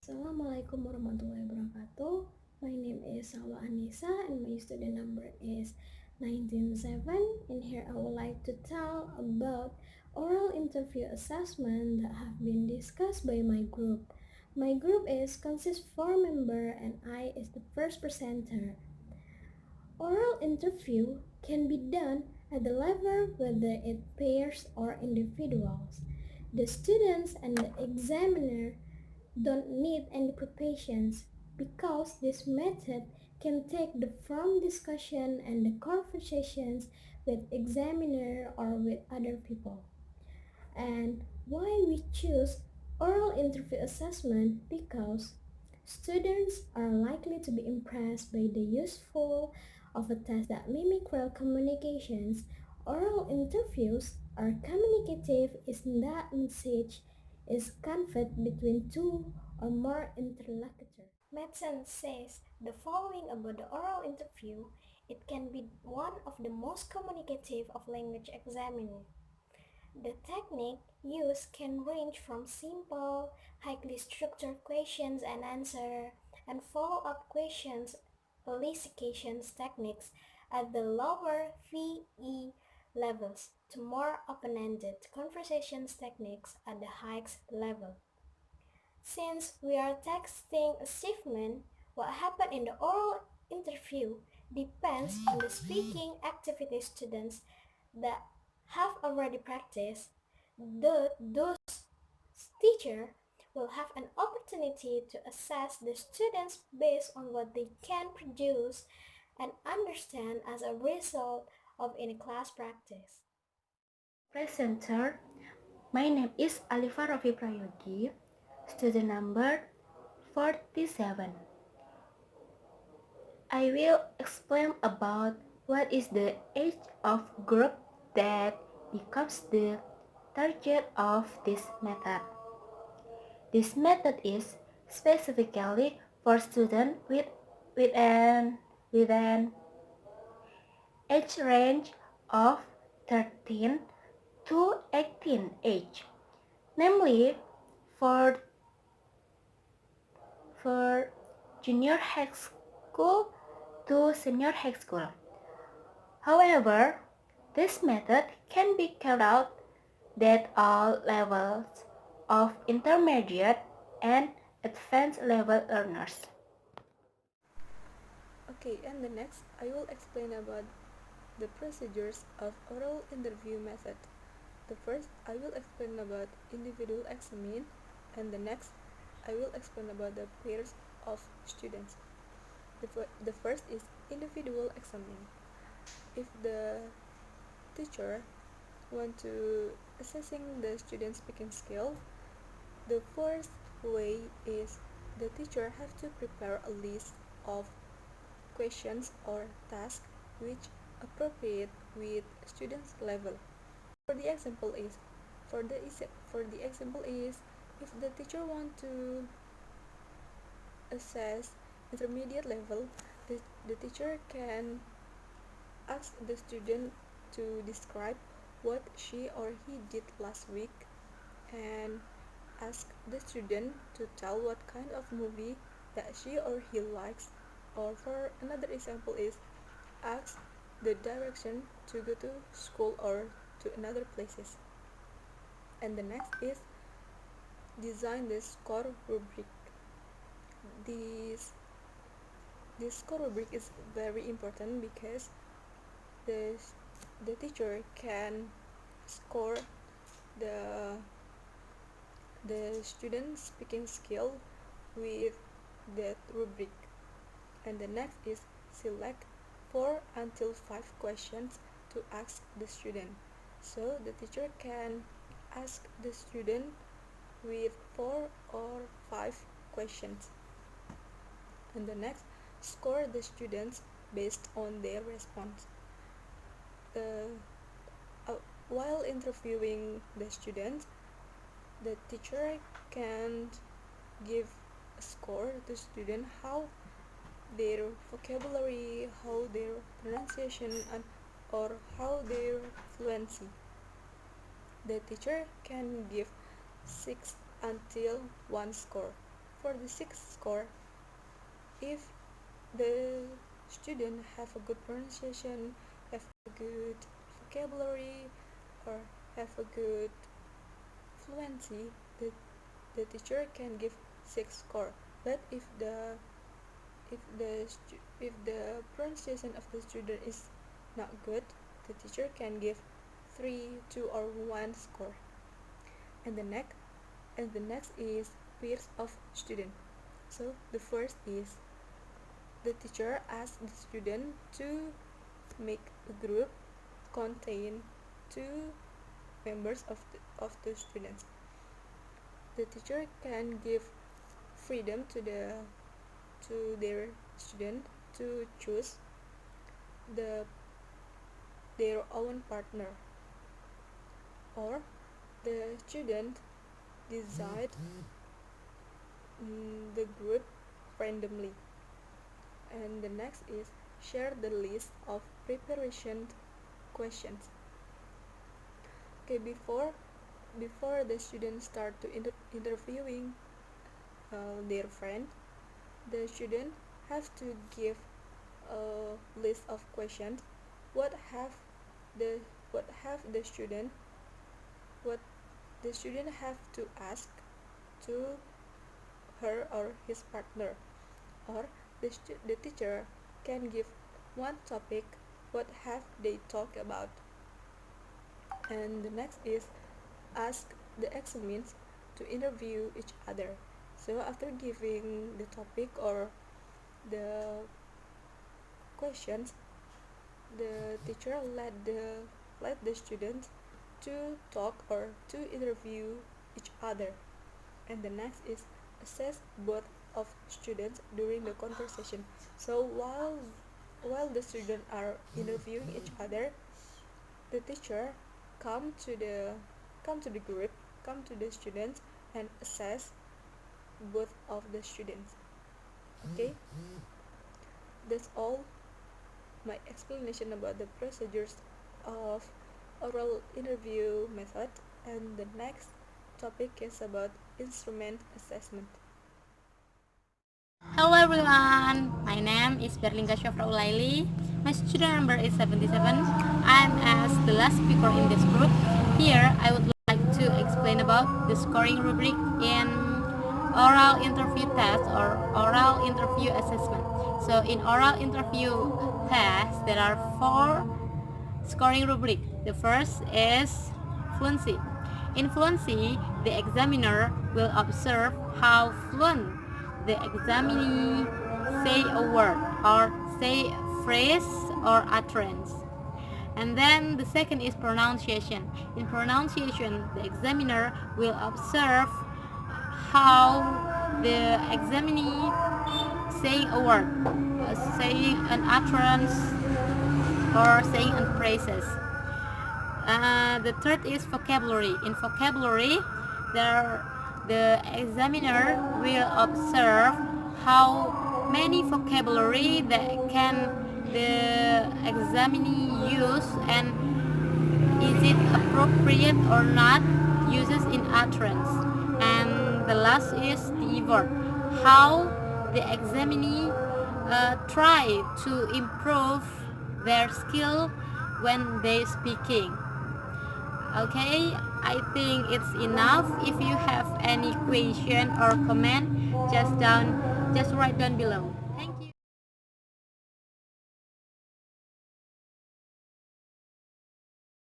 Assalamualaikum warahmatullahi wabarakatuh. My name is Salwa Anissa and my student number is 197. In here I would like to tell about oral interview assessment that have been discussed by my group. My group consists 4 members and I is the first presenter. Oral interview can be done at the level whether it pairs or individuals. The students and the examiner don't need any preparations because this method can take the form discussion and the conversations with examiner or with other people. And why we choose oral interview assessment? Because students are likely to be impressed by the useful of a test that mimic real communications. Oral interviews are communicative in that message is conveyed between two or more interlocutors. Madsen says the following about the oral interview. It can be one of the most communicative of language examining. The technique used can range from simple, highly structured questions and answer and follow-up questions, elicitation techniques at the lower VE levels to more open-ended conversations techniques at the highest level. Since we are testing achievement, what happened in the oral interview depends on the speaking activity students that have already practiced. Those teacher will have an opportunity to assess the students based on what they can produce and understand as a result of in-class practice. Presenter, my name is Alifa Rofi Prayogi, student number 47. I will explain about what is the age of group that becomes the target of this method. This method is specifically for students with an age range of 13 to 18 age, namely for junior high school to senior high school. However, this method can be carried out at all levels of intermediate and advanced level learners. Okay, and the next I will explain about the procedures of oral interview method. The first I will explain about individual examine, and the next I will explain about the pairs of students. The first is individual examine. If the teacher want to assessing the student speaking skill, the first way is the teacher have to prepare a list of questions or tasks which appropriate with students level. For the example is if the teacher want to assess intermediate level, the teacher can ask the student to describe what she or he did last week and ask the student to tell what kind of movie that she or he likes, or for another example is ask the direction to go to school or to another places. And the next is design the score rubric. This score rubric is very important because the the teacher can score the student speaking skill with that rubric. And the next is select 4 until 5 questions to ask the student. So the teacher can ask the student with 4 or 5 questions. And the next, score the students based on their response. While interviewing the students, the teacher can give a score to student how their vocabulary, how their pronunciation, and or how their fluency. The teacher can give 6 until 1 score. For the sixth score, if the student have a good pronunciation, have a good vocabulary, or have a good fluency, the teacher can give 6 score. But if the pronunciation of the student is not good, the teacher can give 3, 2, or 1 score. And the next is peers of student. So the first is the teacher asks the student to make a group contain 2 members of the students. The teacher can give freedom to their student to choose their own partner, or the student decide the group randomly. And the next is share the list of preparation questions. Okay, before the students start to interviewing their friend, the student have to give a list of questions. What the student have to ask to her or his partner, or the teacher can give one topic what have they talk about. And the next is ask the examines to interview each other. So after giving the topic or the questions, the teacher let the students to talk or to interview each other. And the next is assess both of students during the conversation. So while the students are interviewing each other, the teacher come to the group, come to the students, and assess both of the students. Okay, that's all my explanation about the procedures of oral interview method. And the next topic is about instrument assessment. Hello everyone, my name is Berlingga Syafra Ulaili. My student number is 77. I'm as the last speaker in this group. Here I would like to explain about the scoring rubric in oral interview test or oral interview assessment. So in oral interview test there are 4 scoring rubric. The first is fluency. In fluency, the examiner will observe how fluent the examinee say a word or say a phrase or utterance. And then the second is pronunciation. In pronunciation, the examiner will observe how the examinee saying a word, saying an utterance, or saying a phrases. The third is vocabulary. In vocabulary, the examiner will observe how many vocabulary that can the examinee use and is it appropriate or not uses in utterance. And the last is the word, how the examinee try to improve their skill when they speaking. Okay, I think it's enough. If you have any question or comment, just write down below.